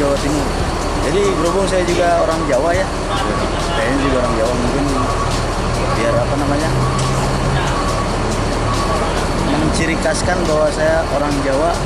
Jawa Timur. Jadi berhubung saya juga orang Jawa ya, saya ini juga orang Jawa, mungkin biar apa namanya, menciri khaskan bahwa saya orang Jawa.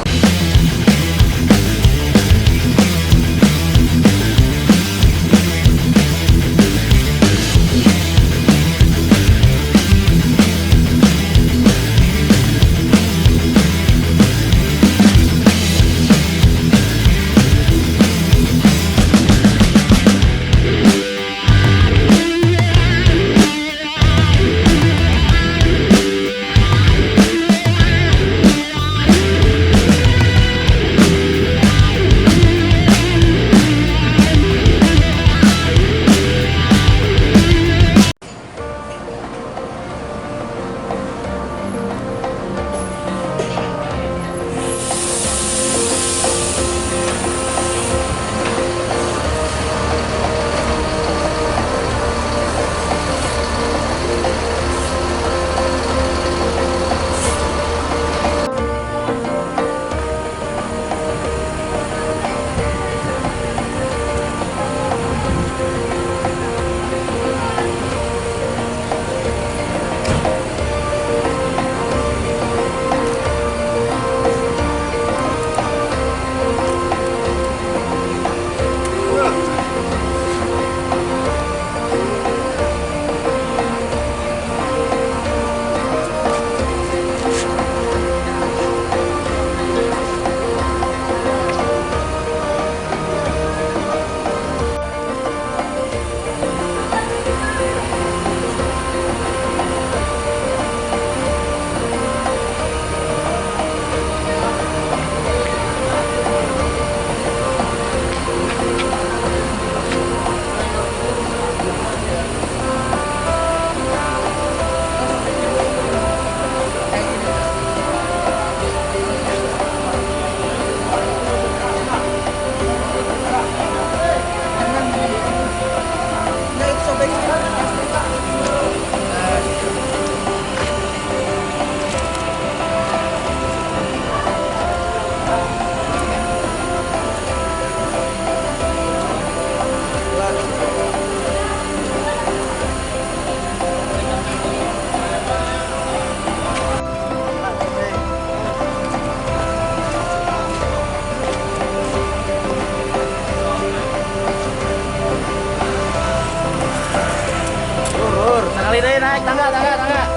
Sekali deh, naik tangga,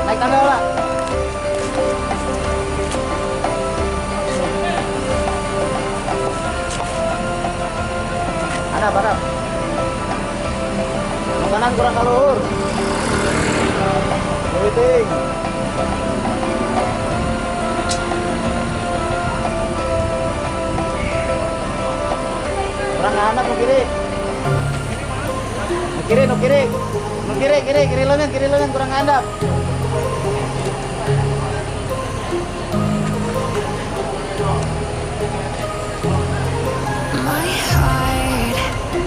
naik tangga lah. Ada. Makanan kurang kalor. Waiting. Kurang anak ke kiri. Kiri lengan kurang handap. My heart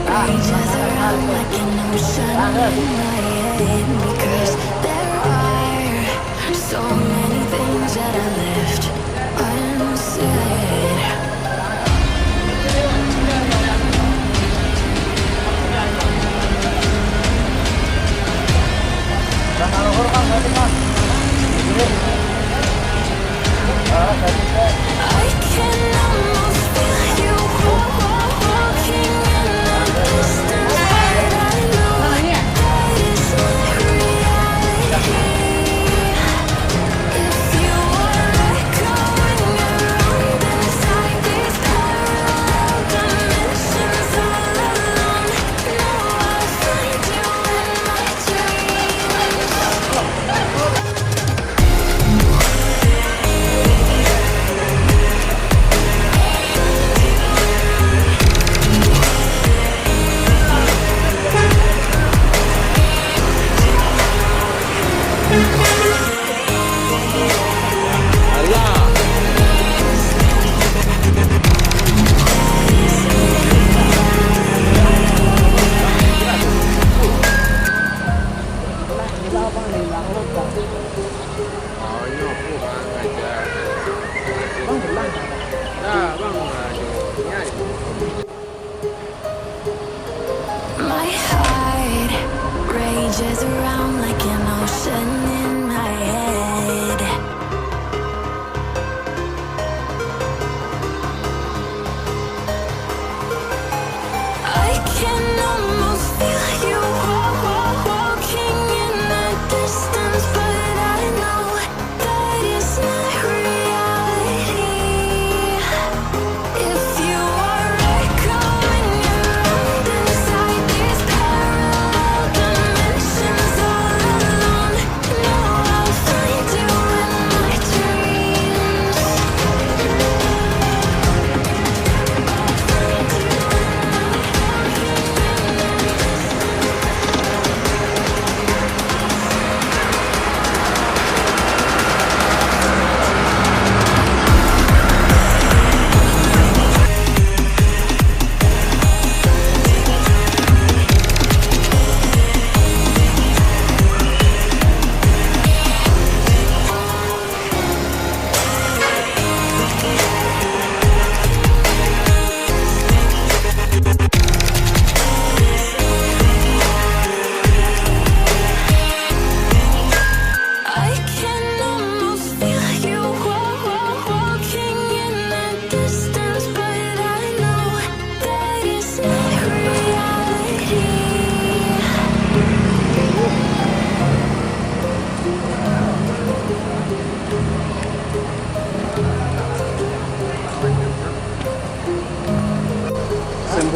rages around like an ocean in my head, because there are so many things that I left unsaid. I can almost feel you walking in the distance, but I know that is not reality. If you are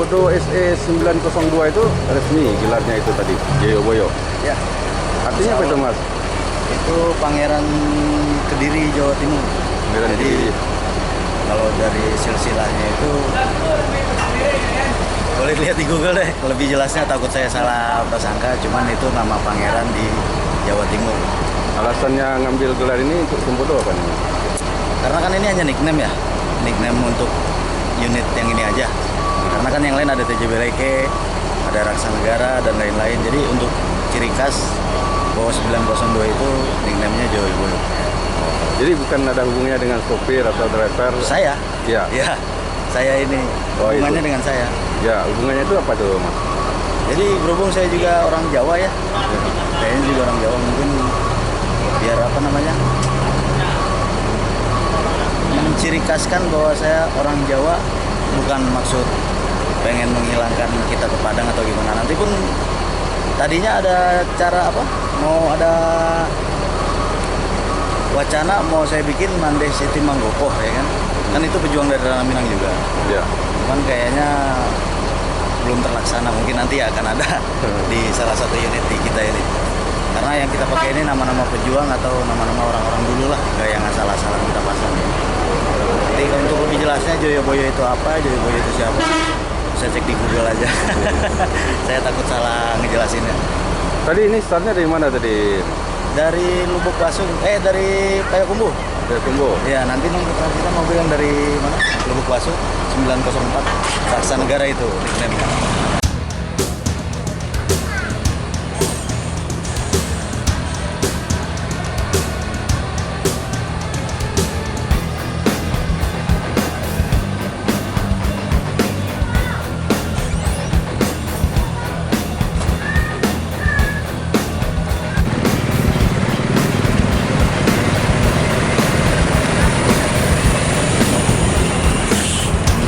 Komodo SE 902 itu resmi gelarnya itu tadi, Joyoboyo. Ya, Artinya apa itu Mas? itu Pangeran Kediri Jawa Timur. Pangeran Jadi Kediri. kalau dari silsilahnya itu boleh lihat di Google deh, lebih jelasnya takut saya salah prasangka. Cuman itu nama pangeran di Jawa Timur. Alasannya ngambil gelar ini untuk Komodo apa nih? Karena kan ini hanya nickname ya, nickname untuk unit yang ini aja. Karena kan yang lain ada TJB Leke, ada Raksa Negara dan lain-lain. Jadi untuk ciri khas bahwa 902 itu nickname-nya Joyoboyo. Jadi bukan ada hubungannya dengan sopir atau driver? Saya? Ya. Ya, saya ini Oh, hubungannya itu. dengan saya. Ya, hubungannya itu apa tuh Mas? Jadi berhubung saya juga orang Jawa ya, kayaknya juga orang Jawa mungkin biar apa namanya menciri khaskan bahwa saya orang Jawa, bukan maksud pengen menghilangkan kita ke Padang atau gimana. Nanti pun tadinya ada cara apa, mau ada wacana mau saya bikin Mandeh Siti Manggopoh ya kan. Kan itu pejuang dari Tanah Minang juga. Ya. Cuman kayaknya belum terlaksana, mungkin nanti akan ada di salah satu unit di kita ini. Karena yang kita pakai ini nama-nama pejuang atau nama-nama orang-orang dulu lah, nggak yang asal-asalan kita pasang. Jadi untuk lebih jelasnya Joyoboyo itu apa, Joyoboyo itu siapa, saya cek di Google aja. Saya takut salah ngejelasinnya. Tadi ini startnya dari mana tadi? Dari Lubuk Basung, dari Payakumbuh. Dari Tumbo. Ya, nanti kita mobil yang dari mana? Lubuk Basung 904 Raksa Negara itu nickname-nya.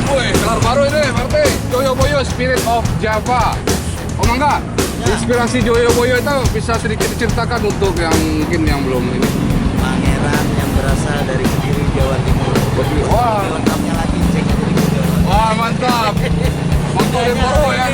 Woi, gelar baru ini, Marti. Joyoboyo Spirit of Java. Oh enggak? Inspirasi Joyoboyo itu bisa sedikit diceritakan untuk yang mungkin yang belum ini. Pangeran yang berasal dari Kediri, Jawa Timur. Wah. Lengkapnya lagi cek aja di Google. Wah, mantap. Motor yang baru ya.